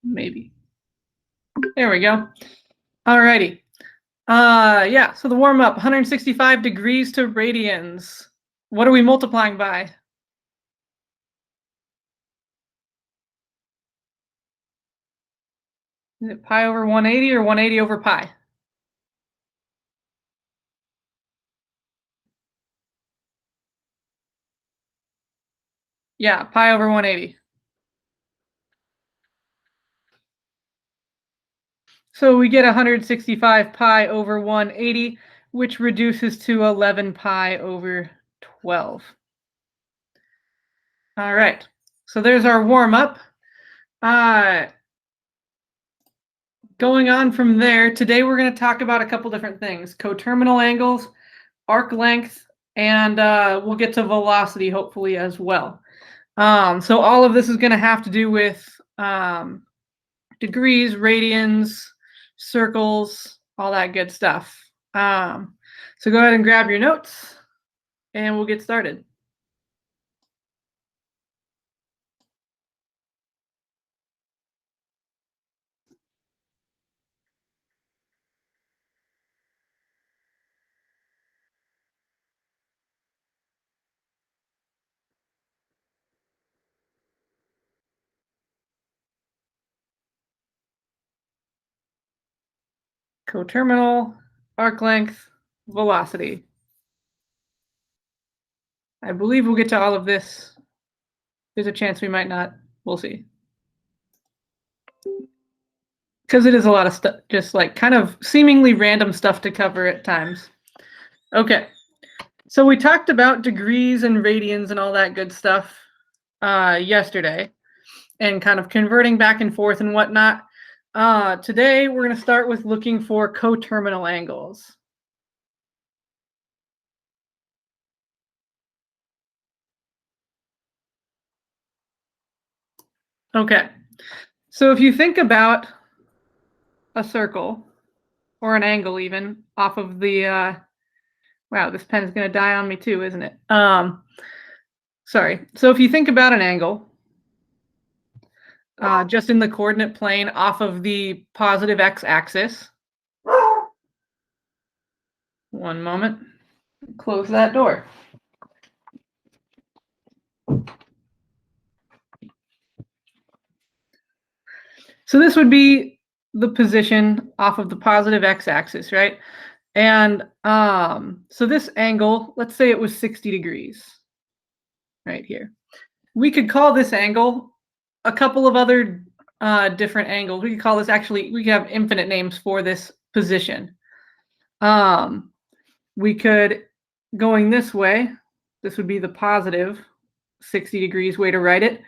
Maybe. There we go. All righty. Yeah, so the warm up, 165 degrees to radians. What are we multiplying by? Is it pi over 180 or 180 over pi? Yeah, pi over 180. So we get 165 pi over 180, which reduces to 11 pi over 12. All right, so there's our warm up. Going on from there, today we're going to talk about a couple different things: coterminal angles, arc length, and we'll get to velocity hopefully as well. So all of this is going to have to do with degrees, radians, circles, all that good stuff. So go ahead and grab your notes and we'll get started. Coterminal, arc length, velocity. I believe we'll get to all of this. There's a chance we might not. We'll see. Because it is a lot of stuff, just like kind of seemingly random stuff to cover at times. Okay. So we talked about degrees and radians and all that good stuff yesterday, and kind of converting back and forth and whatnot. Today we're going to start with looking for coterminal angles. Okay, so if you think about a circle or an angle even off of the wow, this pen is going to die on me too, isn't it? Sorry. So if you think about an angle just in the coordinate plane off of the positive x-axis. One moment. Close that door. So this would be the position off of the positive x-axis, right? And so this angle, let's say it was 60 degrees right here. We could call this angle a couple of other different angles. We could call this, actually, we could have infinite names for this position. We could, going this way, this would be the positive 60 degrees way to write it.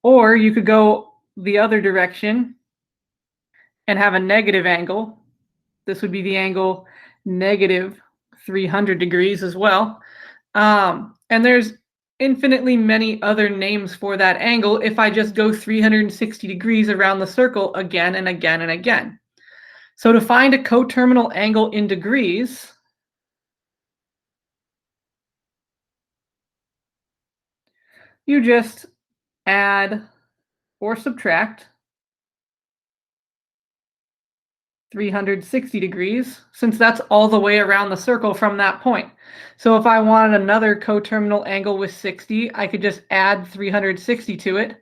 Or you could go the other direction and have a negative angle. This would be the angle negative 300 degrees as well. And there's infinitely many other names for that angle if I just go 360 degrees around the circle again and again and again. So to find a coterminal angle in degrees, you just add or subtract 360 degrees, since that's all the way around the circle from that point. So if I wanted another coterminal angle with 60, I could just add 360 to it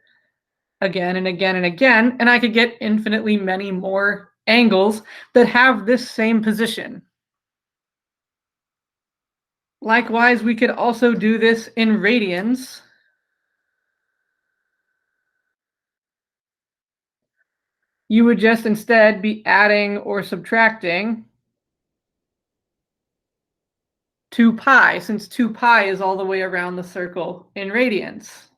again and again and again, and I could get infinitely many more angles that have this same position. Likewise, we could also do this in radians. You would just instead be adding or subtracting 2 pi, since 2 pi is all the way around the circle in radians.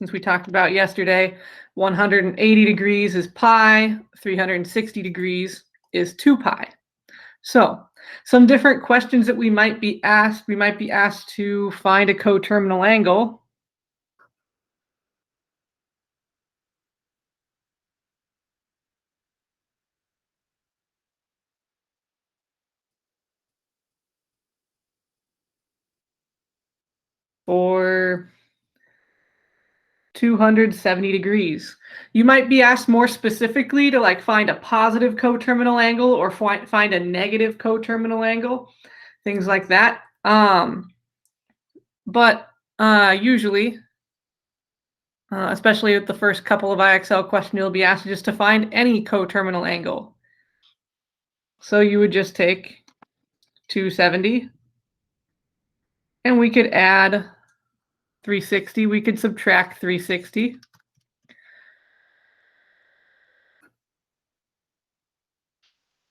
Since we talked about yesterday, 180 degrees is pi, 360 degrees is 2 pi. So some different questions that we might be asked to find a coterminal angle. For 270 degrees. You might be asked more specifically to like find a positive coterminal angle or find a negative coterminal angle, things like that. But usually, especially with the first couple of IXL questions, you'll be asked just to find any coterminal angle. So you would just take 270, and we could add 360. We could subtract 360.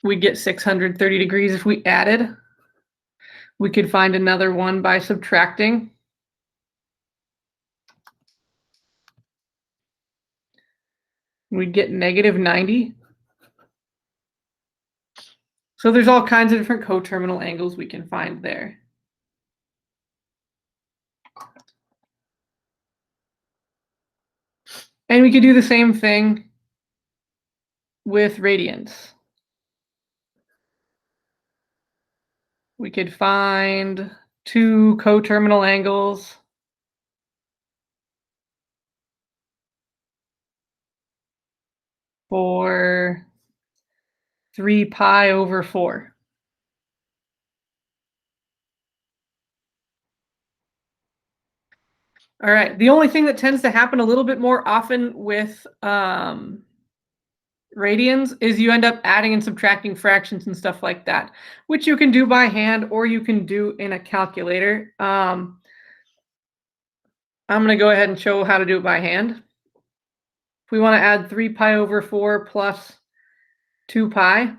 We'd get 630 degrees if we added. We could find another one by subtracting. We'd get negative 90. So there's all kinds of different coterminal angles we can find there. And we could do the same thing with radians. We could find two coterminal angles for 3 pi over 4. All right, the only thing that tends to happen a little bit more often with radians is you end up adding and subtracting fractions and stuff like that, which you can do by hand or you can do in a calculator. I'm going to go ahead and show how to do it by hand. If we want to add 3 pi over 4 plus 2 pi,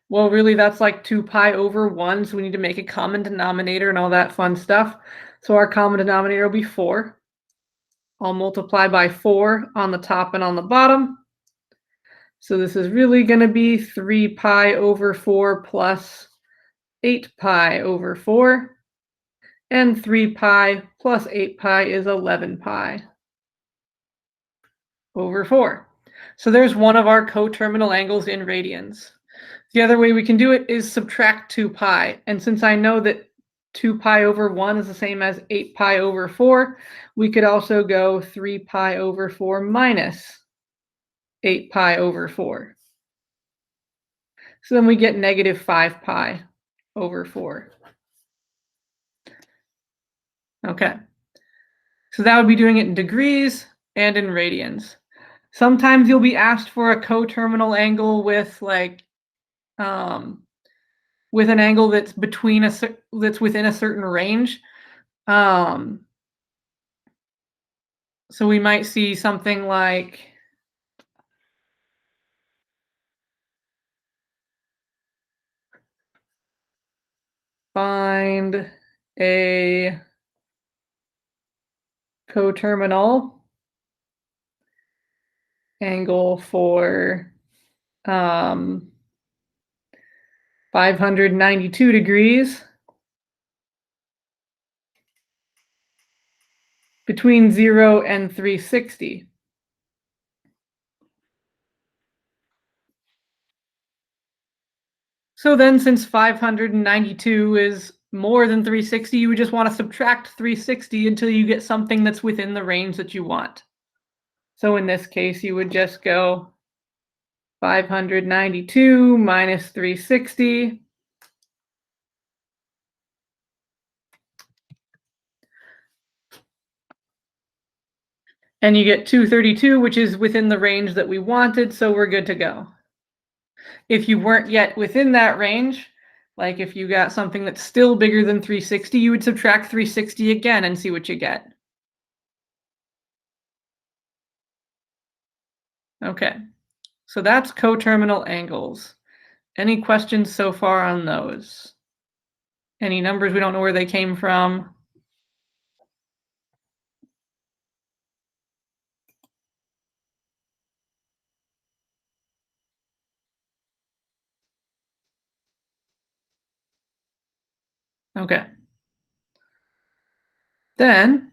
well, really, that's like 2 pi over 1, so we need to make a common denominator and all that fun stuff. So our common denominator will be 4. I'll multiply by 4 on the top and on the bottom. So this is really going to be 3 pi over 4 plus 8 pi over 4. And 3 pi plus 8 pi is 11 pi over 4. So there's one of our coterminal angles in radians. The other way we can do it is subtract 2 pi. And since I know that 2 pi over 1 is the same as 8 pi over 4, we could also go 3 pi over 4 minus 8 pi over 4. So then we get negative 5 pi over 4. Okay. So that would be doing it in degrees and in radians. Sometimes you'll be asked for a coterminal angle with like with an angle that's that's within a certain range. So we might see something like find a coterminal angle for 592 degrees between 0 and 360. So then since 592 is more than 360, you would just want to subtract 360 until you get something that's within the range that you want. So in this case, you would just go 592 minus 360. And you get 232, which is within the range that we wanted, so we're good to go. If you weren't yet within that range, like if you got something that's still bigger than 360, you would subtract 360 again and see what you get. Okay, so that's coterminal angles. Any questions so far on those? Any numbers we don't know where they came from? Okay. Then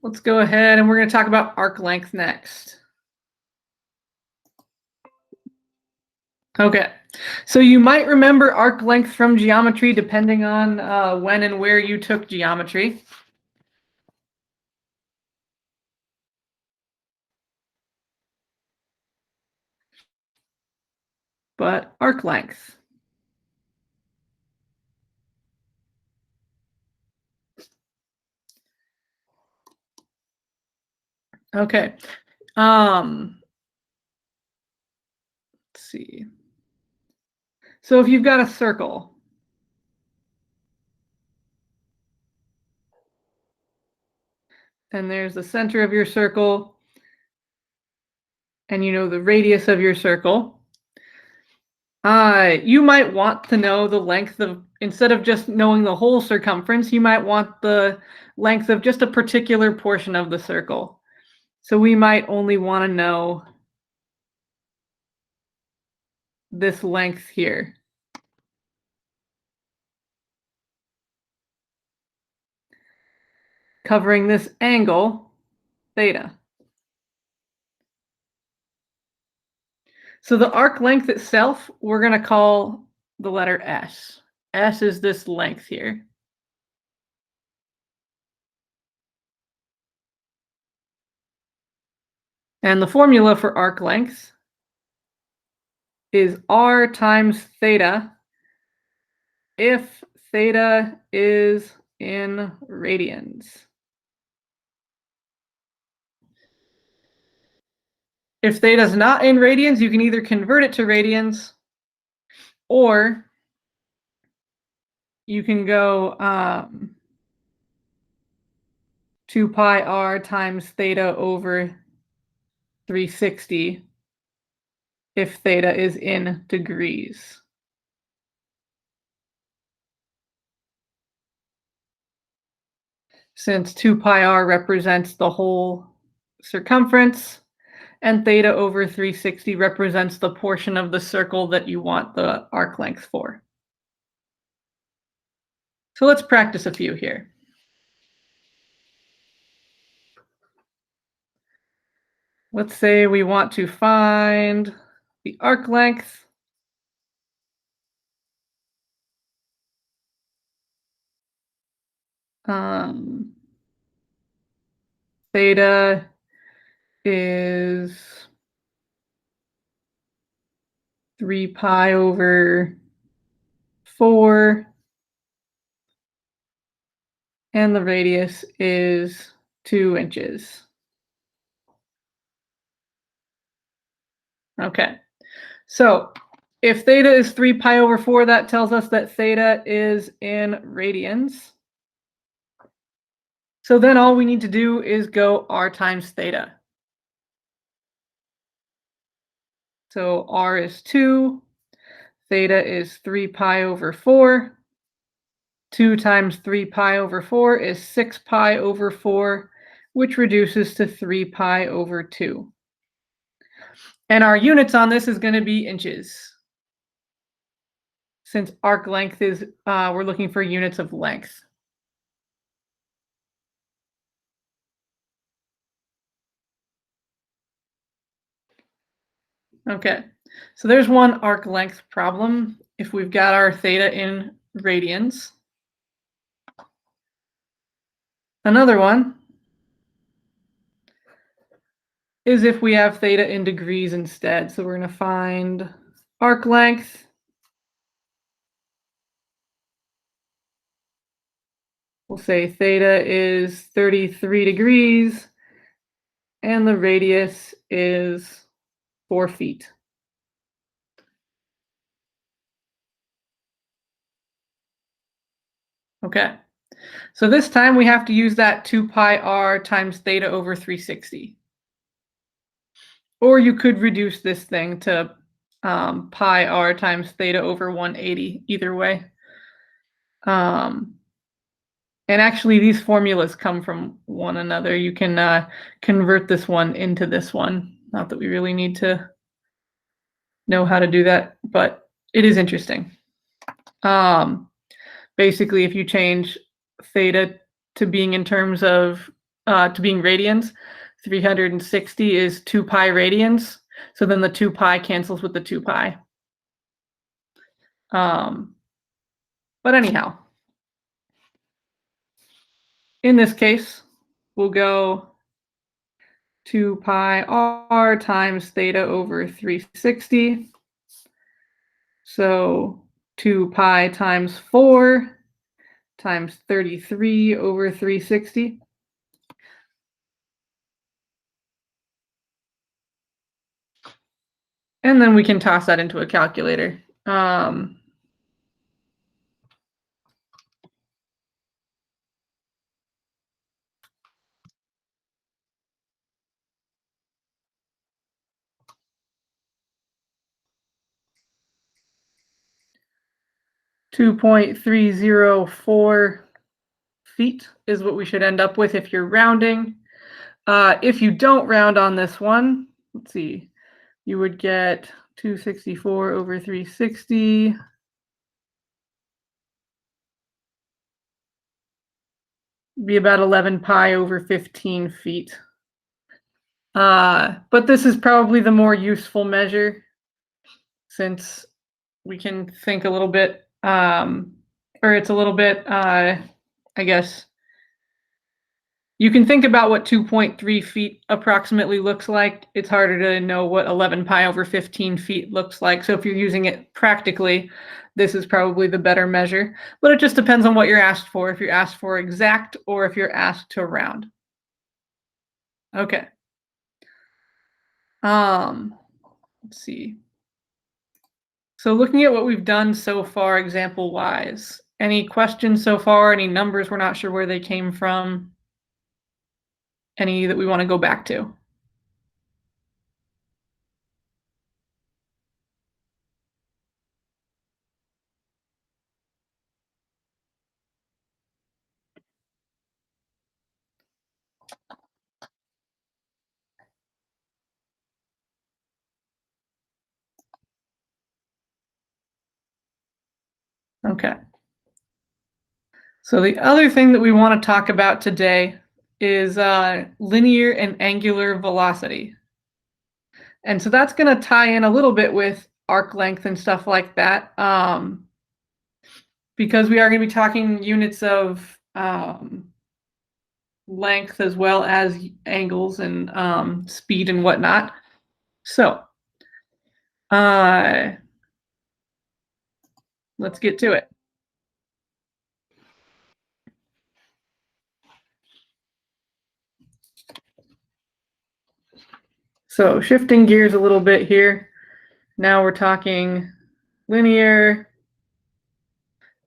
let's go ahead and we're going to talk about arc length next. Okay, so you might remember arc length from geometry depending on when and where you took geometry. but arc length. Okay. Let's see. So if you've got a circle, and there's the center of your circle, and you know the radius of your circle, you might want to know the length of, instead of just knowing the whole circumference, you might want the length of just a particular portion of the circle. So we might only want to know this length here. Covering this angle, theta. So the arc length itself, we're going to call the letter S. S is this length here. And the formula for arc length is R times theta if theta is in radians. If theta is not in radians, you can either convert it to radians, or you can go 2 pi r times theta over 360 if theta is in degrees. Since 2 pi r represents the whole circumference, and theta over 360 represents the portion of the circle that you want the arc length for. So let's practice a few here. Let's say we want to find the arc length theta is 3 pi over 4, and the radius is 2 inches. Okay, so if theta is 3 pi over 4, that tells us that theta is in radians. So then all we need to do is go r times theta. So r is 2, theta is 3 pi over 4. 2 times 3 pi over 4 is 6 pi over 4, which reduces to 3 pi over 2. And our units on this is going to be inches. Since arc length is, we're looking for units of length. Okay, so there's one arc length problem if we've got our theta in radians. Another one is if we have theta in degrees instead. So we're going to find arc length. We'll say theta is 33 degrees, and the radius is 4 feet. Okay, so this time we have to use that 2 pi r times theta over 360. Or you could reduce this thing to pi r times theta over 180, either way. And actually, these formulas come from one another. You can convert this one into this one. Not that we really need to know how to do that, but it is interesting. Basically, if you change theta to being in terms of, to being radians, 360 is 2 pi radians. So then the 2 pi cancels with the 2 pi. But anyhow, in this case, we'll go 2 pi r times theta over 360. So 2 pi times 4 times 33 over 360. And then we can toss that into a calculator. 2.304 feet is what we should end up with if you're rounding. If you don't round on this one, let's see, you would get 264 over 360. Be about 11 pi over 15 feet. But this is probably the more useful measure since we can think a little bit, or it's a little bit, I guess, you can think about what 2.3 feet approximately looks like. It's harder to know what 11 pi over 15 feet looks like. So if you're using it practically, this is probably the better measure. But it just depends on what you're asked for, if you're asked for exact or if you're asked to round. Okay. Let's see. So looking at what we've done so far, example-wise, any questions so far? Any numbers we're not sure where they came from? Any that we want to go back to? Okay. So the other thing that we want to talk about today is linear and angular velocity. And so that's going to tie in a little bit with arc length and stuff like that, because we are going to be talking units of length as well as angles and speed and whatnot. So let's get to it. So shifting gears a little bit here. Now we're talking linear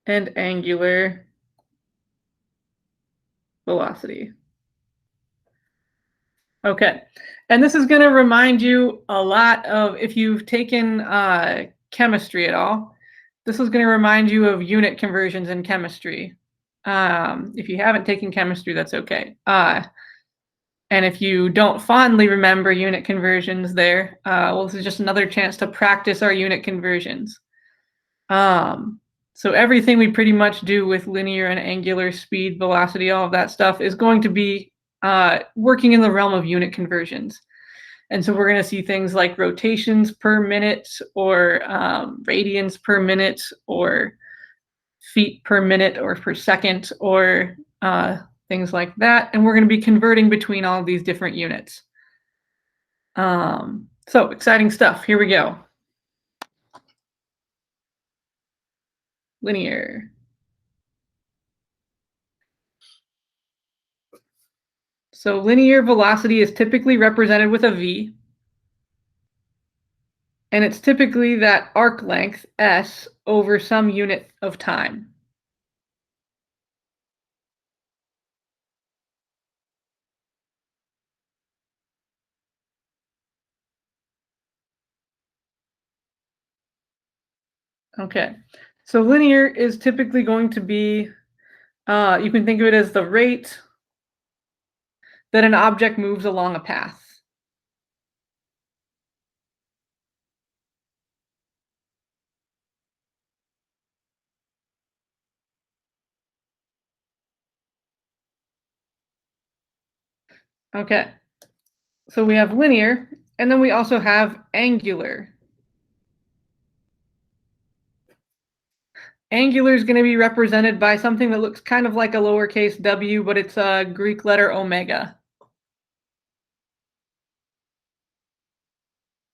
and angular velocity. Okay, and this is going to remind you a lot of, if you've taken chemistry at all, this is going to remind you of unit conversions in chemistry. If you haven't taken chemistry, that's okay. And if you don't fondly remember unit conversions there, well, this is just another chance to practice our unit conversions. So everything we pretty much do with linear and angular speed, velocity, all of that stuff is going to be working in the realm of unit conversions. And so we're going to see things like rotations per minute or radians per minute or feet per minute or per second or things like that. And we're going to be converting between all of these different units. So exciting stuff. Here we go. Linear. So linear velocity is typically represented with a v. And it's typically that arc length, s, over some unit of time. Okay, so linear is typically going to be, you can think of it as the rate that an object moves along a path. Okay, so we have linear, and then we also have angular. Angular is going to be represented by something that looks kind of like a lowercase w, but it's a Greek letter omega.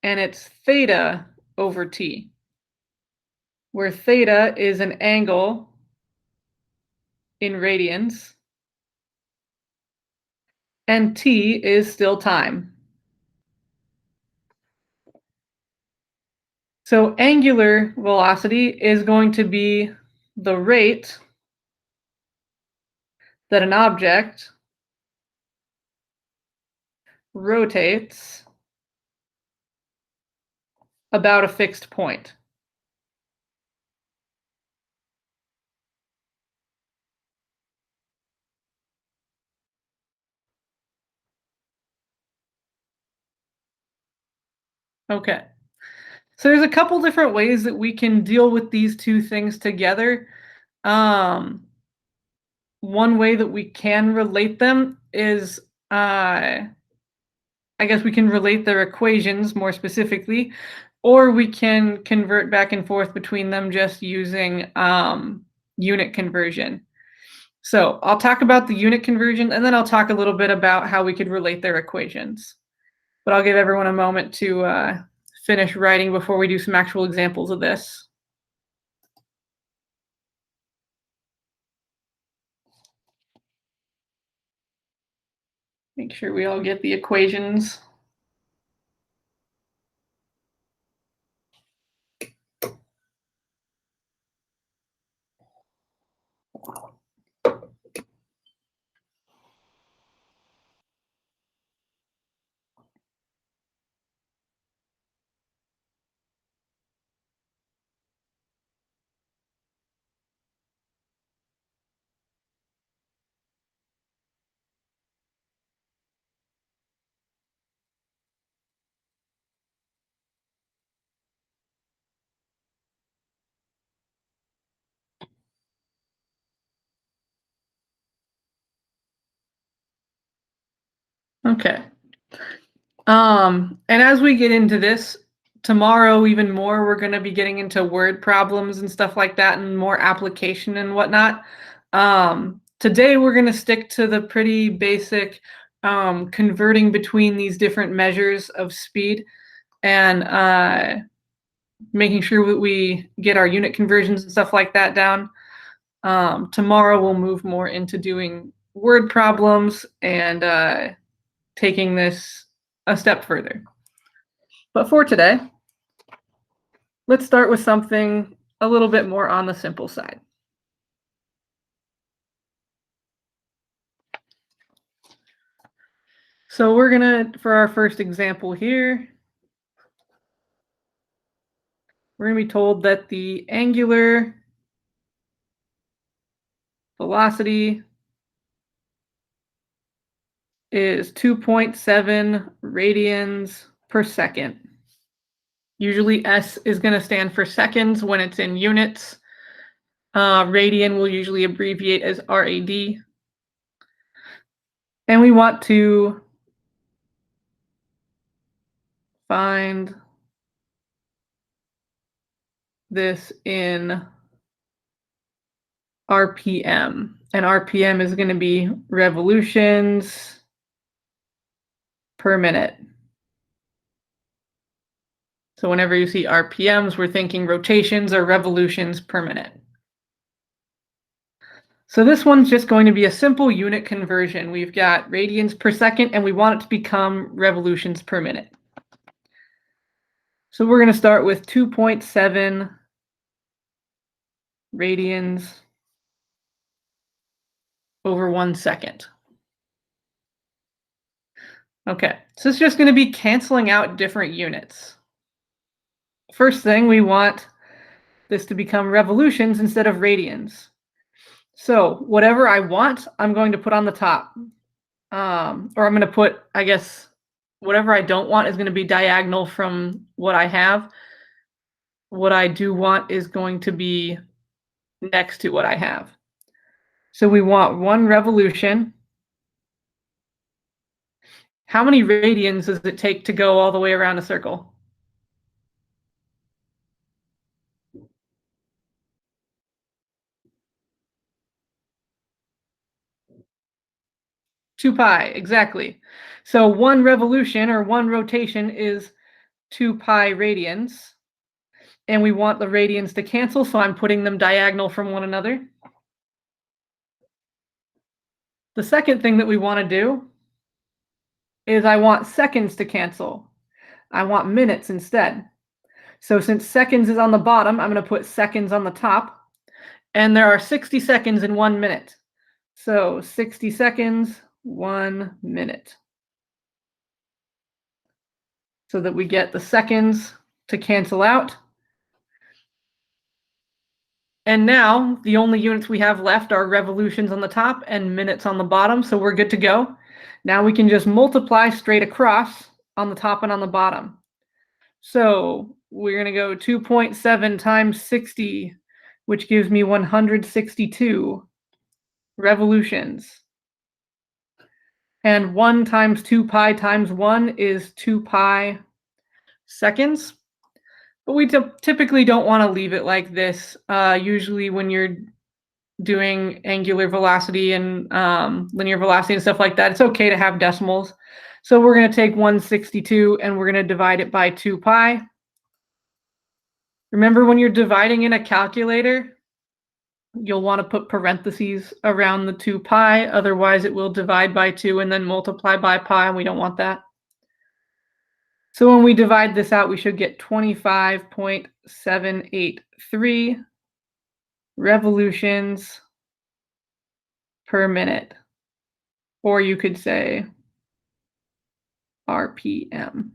And it's theta over t. where theta is an angle in radians, and t is still time. So angular velocity is going to be the rate that an object rotates about a fixed point. Okay. So there's a couple different ways that we can deal with these two things together. One way that we can relate them is, I guess we can relate their equations more specifically, or we can convert back and forth between them just using unit conversion. So I'll talk about the unit conversion, and then I'll talk a little bit about how we could relate their equations. But I'll give everyone a moment to finish writing before we do some actual examples of this. Make sure we all get the equations. Okay. And as we get into this, tomorrow even more, we're going to be getting into word problems and stuff like that and more application and whatnot. Today we're going to stick to the pretty basic converting between these different measures of speed and making sure that we get our unit conversions and stuff like that down. Tomorrow we'll move more into doing word problems and taking this a step further. But for today, let's start with something a little bit more on the simple side. So we're gonna, for our first example here, we're gonna be told that the angular velocity is 2.7 radians per second. Usually S is going to stand for seconds when it's in units. Radian will usually abbreviate as RAD. And we want to find this in RPM. And RPM is going to be revolutions per minute. So whenever you see RPMs, we're thinking rotations or revolutions per minute. So this one's just going to be a simple unit conversion. We've got radians per second, and we want it to become revolutions per minute. So we're going to start with 2.7 radians over 1 second. Okay, so it's just going to be canceling out different units. First thing, we want this to become revolutions instead of radians. So whatever I want, I'm going to put on the top. Or I'm going to put, I guess, whatever I don't want is going to be diagonal from what I have. What I do want is going to be next to what I have. So we want 1 revolution. How many radians does it take to go all the way around a circle? Two pi, exactly. So 1 revolution or 1 rotation is 2 pi radians. and we want the radians to cancel, so I'm putting them diagonal from one another. The second thing that we want to do is I want seconds to cancel. I want minutes instead. So since seconds is on the bottom, I'm going to put seconds on the top. And there are 60 seconds in 1 minute. So 60 seconds, 1 minute. So that we get the seconds to cancel out. And now the only units we have left are revolutions on the top and minutes on the bottom. So we're good to go. Now we can just multiply straight across on the top and on the bottom. So we're going to go 2.7 times 60, which gives me 162 revolutions. And 1 times 2 pi times 1 is 2 pi seconds. But we typically don't want to leave it like this. Usually when you're doing angular velocity and linear velocity and stuff like that, it's okay to have decimals. So we're going to take 162 and we're going to divide it by 2 pi. Remember, when you're dividing in a calculator, you'll want to put parentheses around the 2 pi. Otherwise, it will divide by 2 and then multiply by pi, and we don't want that. So when we divide this out, we should get 25.783 revolutions per minute. Or you could say RPM.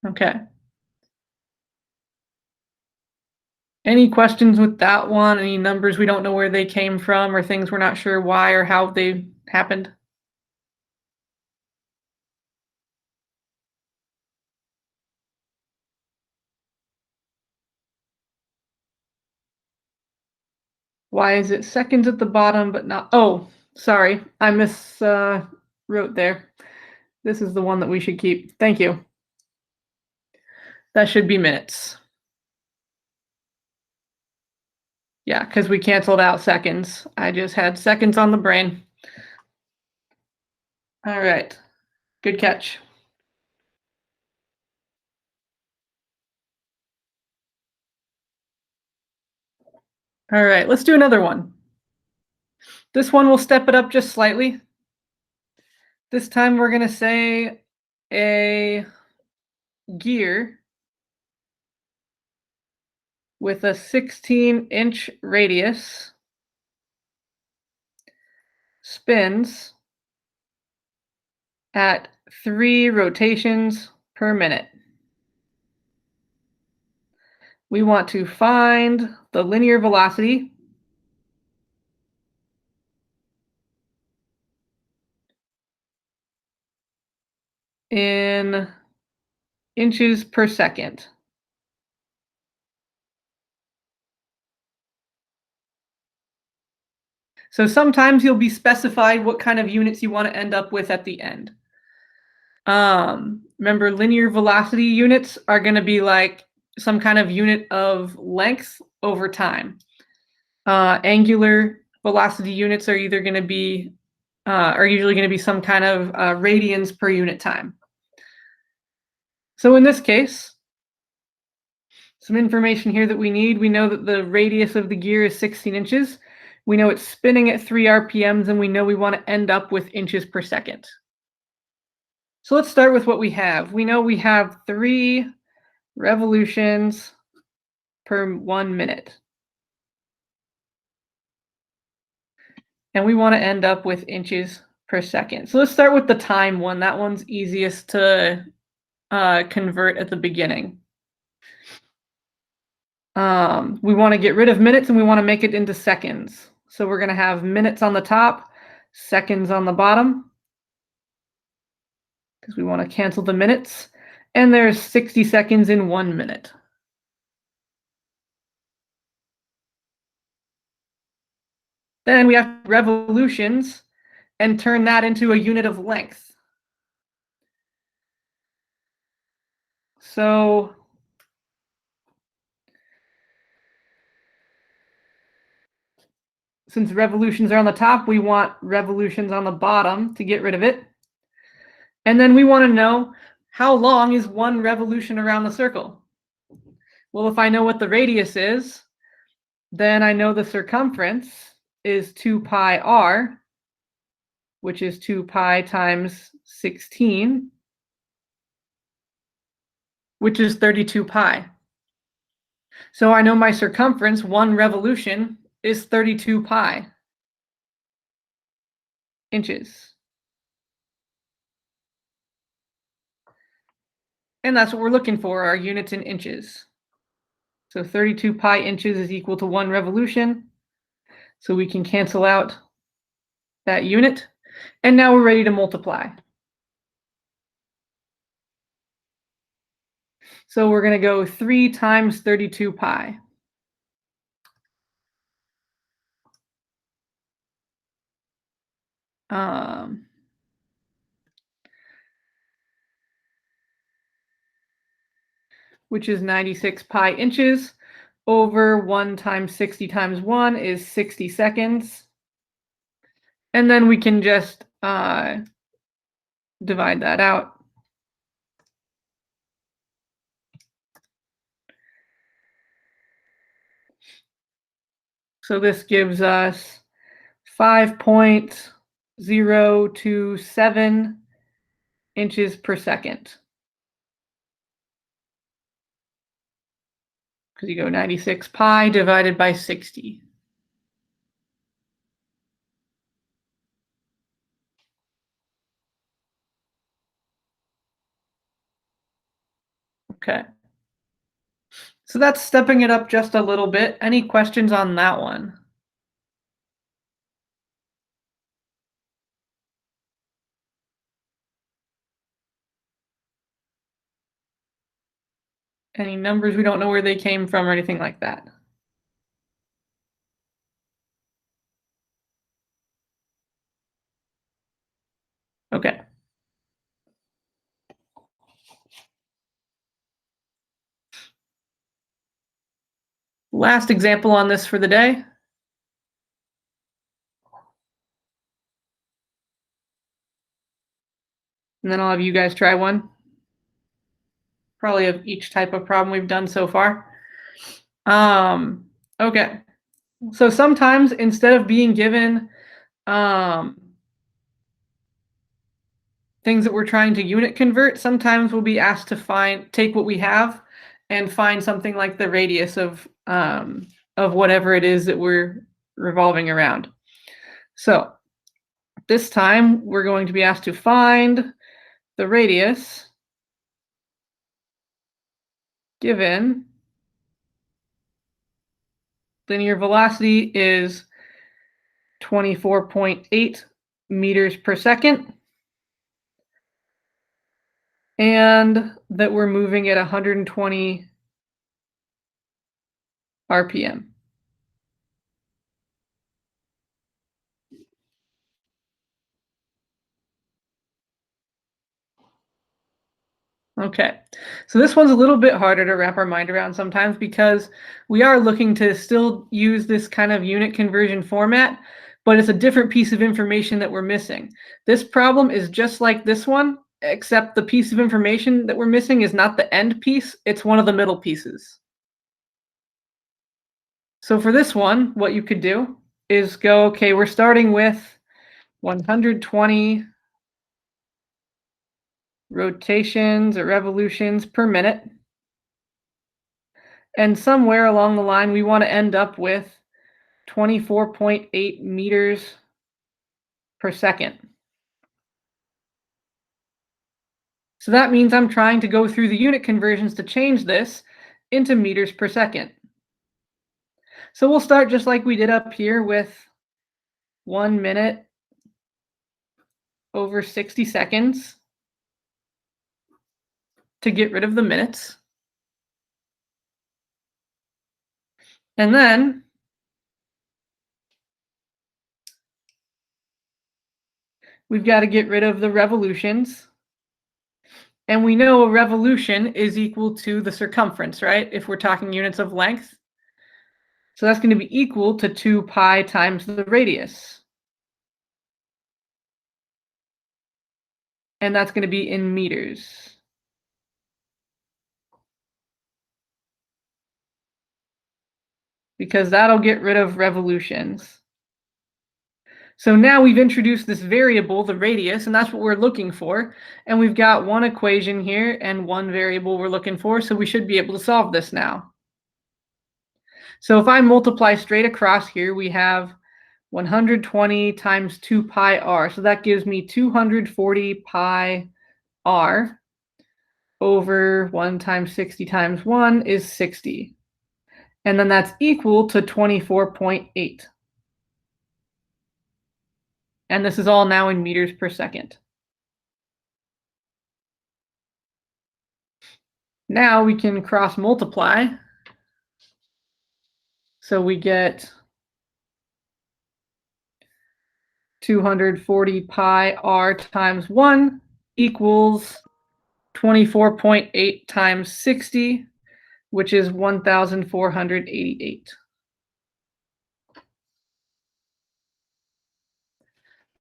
Okay. Any questions with that one? Any numbers we don't know where they came from, or things we're not sure why or how they happened? Why is it seconds at the bottom but not? Oh, sorry, I wrote there. This is the one that we should keep. Thank you. That should be minutes. Yeah, because we canceled out seconds. I just had seconds on the brain. All right. Good catch. All right, let's do another one. This one will step it up just slightly. This time we're going to say a gear with a 16-inch radius spins at 3 rotations per minute. We want to find the linear velocity in inches per second. So sometimes you'll be specified what kind of units you want to end up with at the end. Remember, linear velocity units are going to be like some kind of unit of length over time. Angular velocity units are either going to be, are usually going to be some kind of radians per unit time. So in this case, some information here that we need. We know that the radius of the gear is 16 inches. We know it's spinning at 3 RPMs, and we know we want to end up with inches per second. So let's start with what we have. We know we have 3 revolutions per 1 minute. And we want to end up with inches per second. So let's start with the time one. That one's easiest to convert at the beginning. We want to get rid of minutes and we want to make it into seconds. So we're going to have minutes on the top, seconds on the bottom, because we want to cancel the minutes. And there's 60 seconds in 1 minute. Then we have revolutions and turn that into a unit of length. So since revolutions are on the top, we want revolutions on the bottom to get rid of it. And then we want to know how long is one revolution around the circle. Well, if I know what the radius is, then I know the circumference is 2 pi r, which is 2 pi times 16, which is 32 pi. So I know my circumference, one revolution, is 32 pi inches. And that's what we're looking for, our units in inches. So 32 pi inches is equal to 1 revolution. So we can cancel out that unit. And now we're ready to multiply. So we're going to go 3 times 32 pi. Which is 96 pi inches, over 1 times 60 times 1 is 60 seconds. And then we can just divide that out. So this gives us 5.027 inches per second. Because you go 96 pi divided by 60. Okay. So that's stepping it up just a little bit. Any questions on that one? Any numbers we don't know where they came from or anything like that? Okay. Last example on this for the day. And then I'll have you guys try one. Probably of each type of problem we've done so far. Okay. So sometimes instead of being given things that we're trying to unit convert, sometimes we'll be asked to take what we have and find something like the radius of whatever it is that we're revolving around. So this time we're going to be asked to find the radius given linear velocity is 24.8 meters per second, and that we're moving at 120 RPM. Okay, so this one's a little bit harder to wrap our mind around sometimes because we are looking to still use this kind of unit conversion format, but it's a different piece of information that we're missing. This problem is just like this one, except the piece of information that we're missing is not the end piece, it's one of the middle pieces. So for this one, what you could do is go, okay, we're starting with 120 rotations or revolutions per minute. And somewhere along the line, we want to end up with 24.8 meters per second. So that means I'm trying to go through the unit conversions to change this into meters per second. So we'll start just like we did up here with 1 minute over 60 seconds to get rid of the minutes. And then we've got to get rid of the revolutions. And we know a revolution is equal to the circumference, right? If we're talking units of length. So that's going to be equal to 2 pi times the radius. And that's going to be in meters. Because that'll get rid of revolutions. So now we've introduced this variable, the radius, and that's what we're looking for. And we've got one equation here and one variable we're looking for, so we should be able to solve this now. So if I multiply straight across here, we have 120 times 2 pi r. So that gives me 240 pi r over 1 times 60 times 1 is 60. And then that's equal to 24.8. And this is all now in meters per second. Now we can cross multiply. So we get 240 pi r times 1 equals 24.8 times 60, which is 1,488.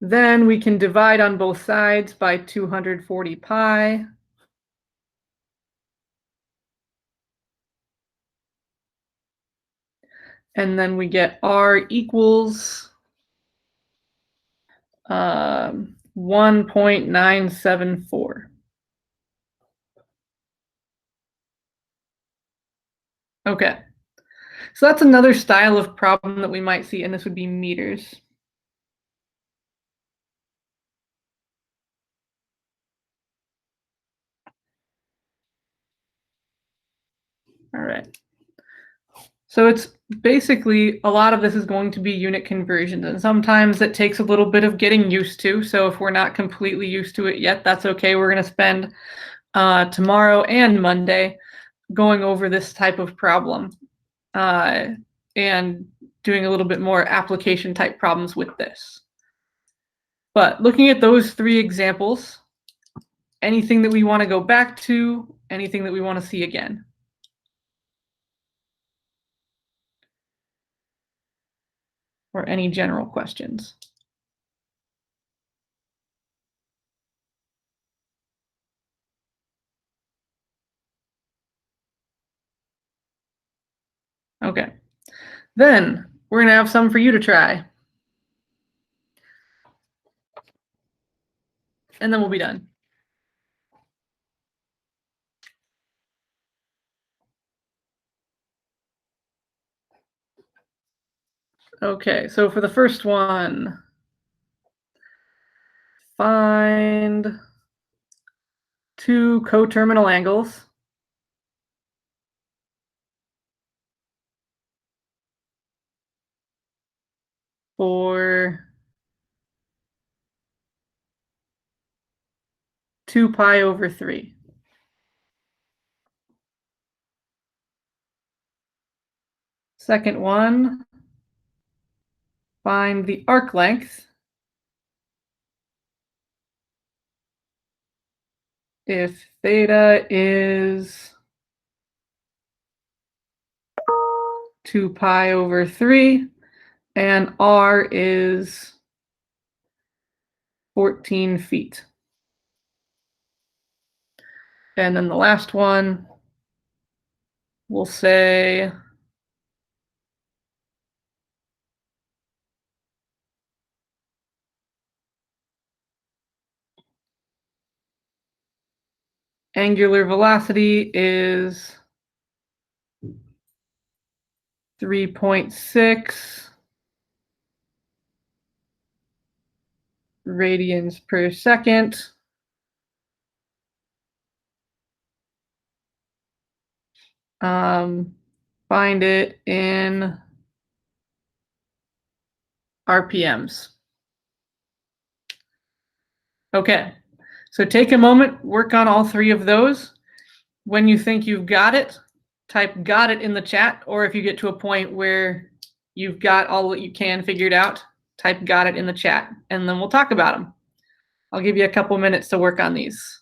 Then we can divide on both sides by 240 pi. And then we get r equals 1.974. Okay, so that's another style of problem that we might see, and this would be meters. All right. So it's basically, a lot of this is going to be unit conversions, and sometimes it takes a little bit of getting used to. So if we're not completely used to it yet, that's okay. We're going to spend tomorrow and Monday going over this type of problem and doing a little bit more application type problems with this. But looking at those three examples, anything that we want to go back to, anything that we want to see again? Or any general questions? Okay, then we're going to have some for you to try. And then we'll be done. Okay, so for the first one, find two coterminal angles for 2 pi over 3. Second one, find the arc length if theta is 2 pi over 3 and r is 14 feet. And then the last one, we'll say angular velocity is 3.6 radians per second. Find it in RPMs. Okay, so take a moment, work on all three of those. When you think you've got it, type "got it" in the chat, or if you get to a point where you've got all that you can figured out, type "got it" in the chat, and then we'll talk about them. I'll give you a couple minutes to work on these.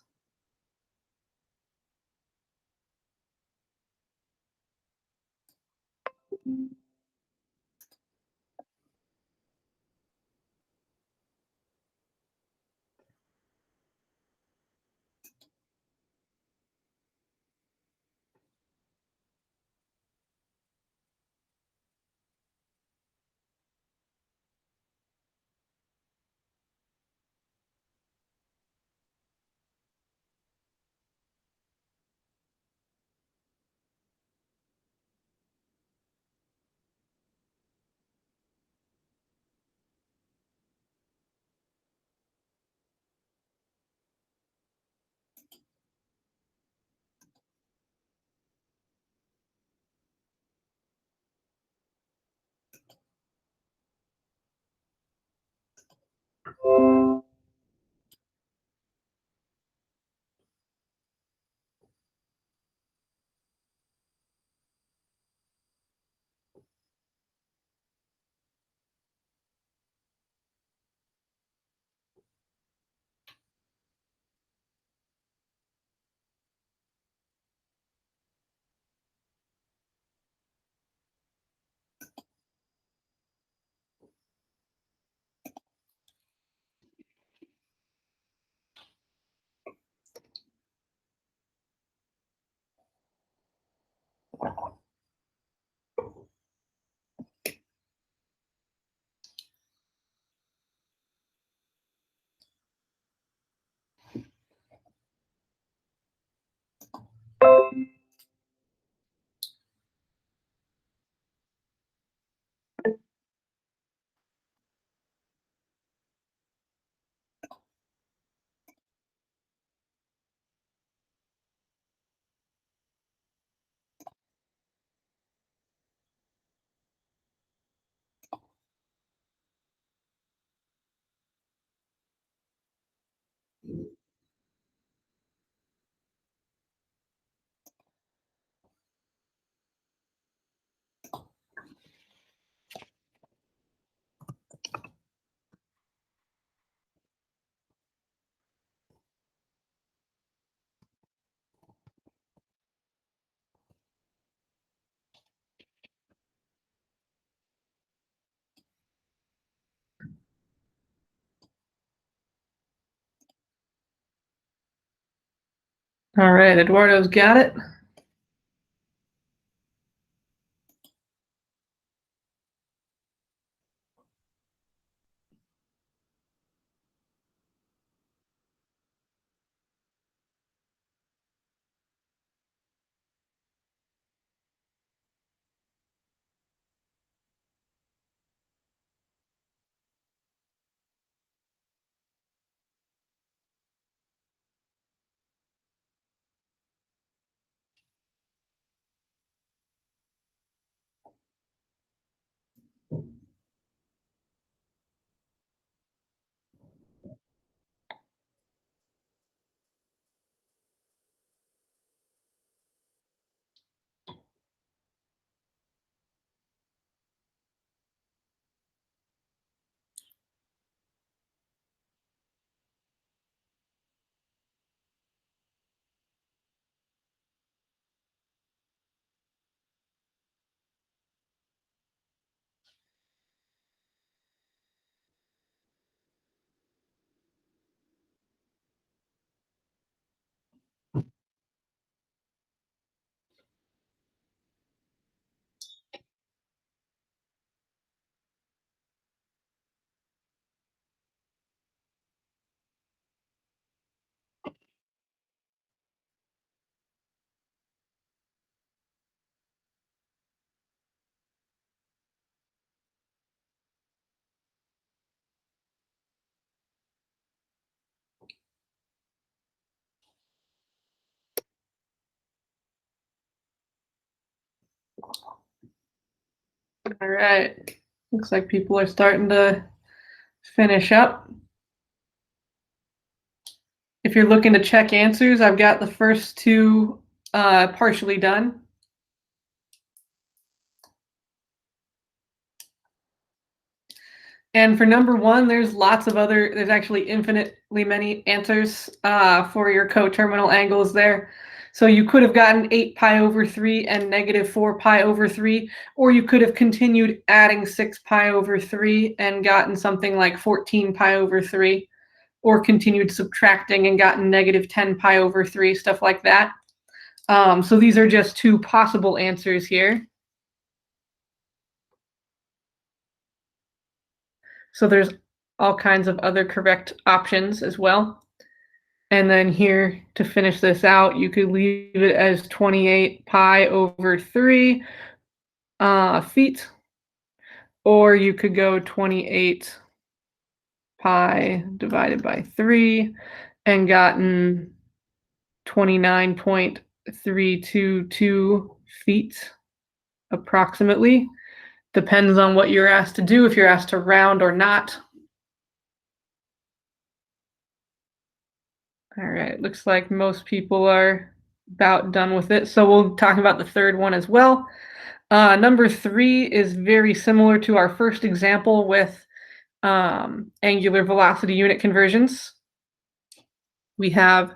All right, Eduardo's got it. All right. Looks like people are starting to finish up. If you're looking to check answers, I've got the first two partially done. And for number one, there's actually infinitely many answers for your coterminal angles there. So you could have gotten 8 pi over 3 and negative 4 pi over 3, or you could have continued adding 6 pi over 3 and gotten something like 14 pi over 3, or continued subtracting and gotten negative 10 pi over 3, stuff like that. So these are just two possible answers here. So there's all kinds of other correct options as well. And then here to finish this out, you could leave it as 28 pi over 3 feet, or you could go 28 pi divided by 3 and gotten 29.322 feet approximately. Depends on what you're asked to do, if you're asked to round or not. All right, looks like most people are about done with it. So we'll talk about the third one as well. Number 3 is very similar to our first example with angular velocity unit conversions. We have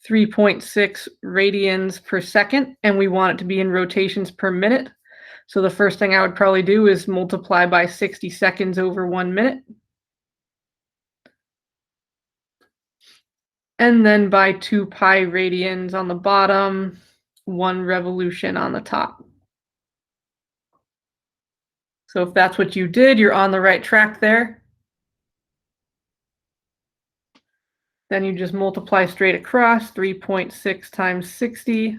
3.6 radians per second, and we want it to be in rotations per minute. So the first thing I would probably do is multiply by 60 seconds over 1 minute. And then by 2 pi radians on the bottom, 1 revolution on the top. So if that's what you did, you're on the right track there. Then you just multiply straight across. 3.6 times 60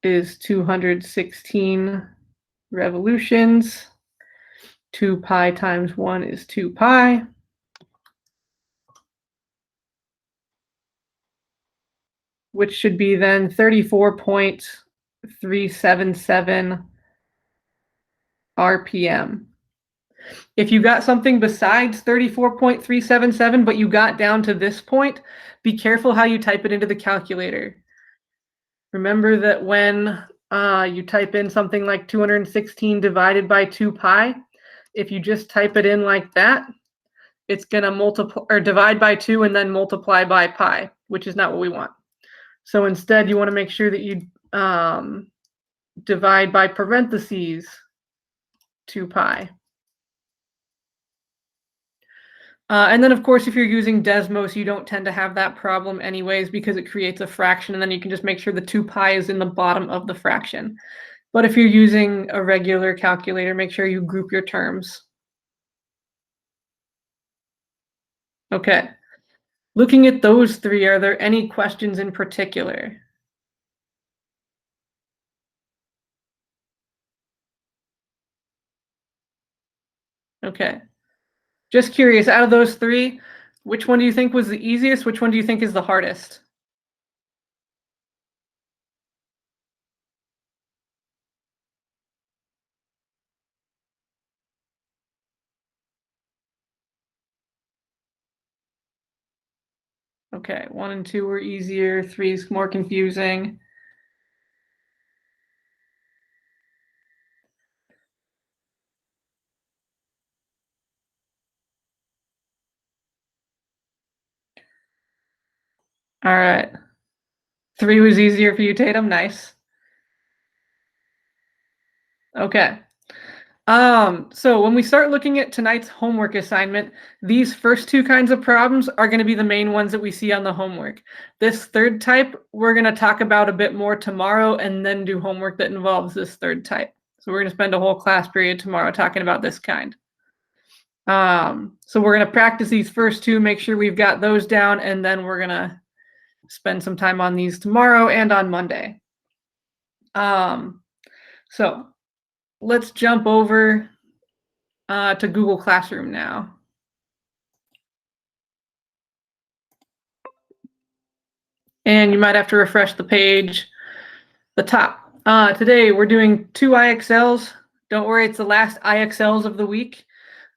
is 216 revolutions. 2 pi times 1 is 2 pi. Which should be then 34.377 RPM. If you got something besides 34.377, but you got down to this point, be careful how you type it into the calculator. Remember that when you type in something like 216 divided by 2 pi, if you just type it in like that, it's going to multiply or divide by 2 and then multiply by pi, which is not what we want. So instead, you want to make sure that you divide by parentheses 2 pi. And then, of course, if you're using Desmos, you don't tend to have that problem anyways because it creates a fraction, and then you can just make sure the 2 pi is in the bottom of the fraction. But if you're using a regular calculator, make sure you group your terms. Okay. Looking at those 3, are there any questions in particular? Okay. Just curious, out of those 3, which one do you think was the easiest? Which one do you think is the hardest? Okay, 1 and 2 were easier, 3 is more confusing. All right. 3 was easier for you, Tatum. Nice. Okay. So when we start looking at tonight's homework assignment, these first 2 kinds of problems are going to be the main ones that we see on the homework. This third type, we're going to talk about a bit more tomorrow and then do homework that involves this third type. So we're going to spend a whole class period tomorrow talking about this kind. So we're going to practice these first 2, make sure we've got those down, and then we're going to spend some time on these tomorrow and on Monday. So let's jump over to Google Classroom now. And you might have to refresh the page, the top. Today we're doing 2 IXLs. Don't worry, it's the last IXLs of the week.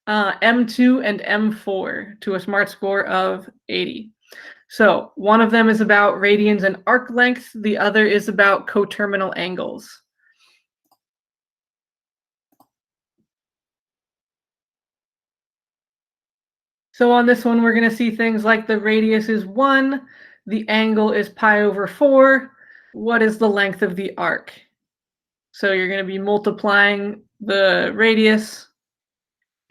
M2 and M4 to a SMART score of 80. So one of them is about radians and arc lengths. The other is about coterminal angles. So on this one, we're going to see things like the radius is 1, the angle is pi over 4. What is the length of the arc? So you're going to be multiplying the radius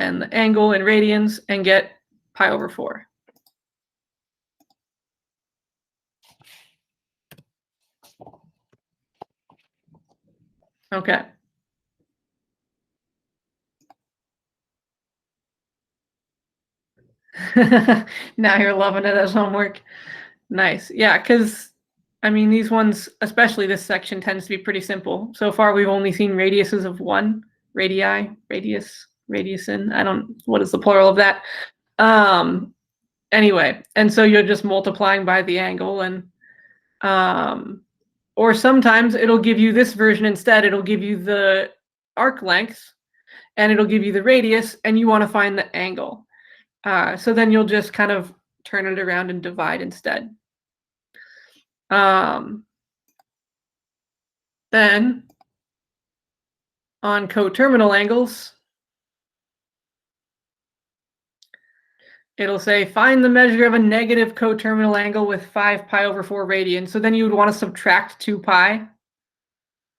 and the angle in radians and get pi over 4. Okay. Now you're loving it as homework. Nice. Yeah, because, I mean, these ones, especially this section, tends to be pretty simple. So far, we've only seen radiuses of 1, radii, radius, radiusin. What is the plural of that? Anyway, and so you're just multiplying by the angle, and or sometimes it'll give you this version instead. It'll give you the arc length, and it'll give you the radius, and you want to find the angle. So then you'll just kind of turn it around and divide instead. Then on coterminal angles, it'll say find the measure of a negative coterminal angle with 5 pi over 4 radians. So then you would want to subtract 2 pi.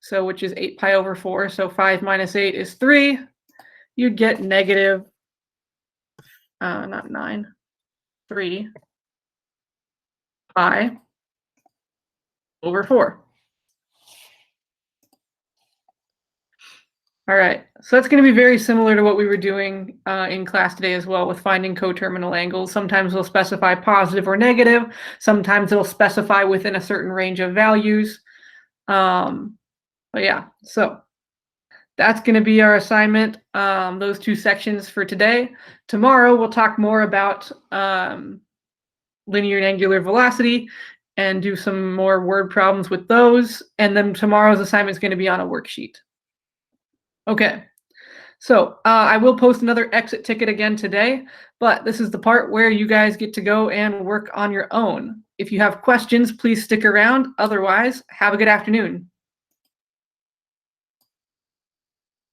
So which is 8 pi over 4. So 5 minus 8 is 3. You'd get negative, not 9, 3 pi over 4. All right, so that's going to be very similar to what we were doing in class today as well with finding coterminal angles. Sometimes we'll specify positive or negative. Sometimes it'll specify within a certain range of values. But yeah, so that's going to be our assignment, those 2 sections for today. Tomorrow, we'll talk more about linear and angular velocity and do some more word problems with those. And then tomorrow's assignment is going to be on a worksheet. Okay, so I will post another exit ticket again today, but this is the part where you guys get to go and work on your own. If you have questions, please stick around. Otherwise, have a good afternoon.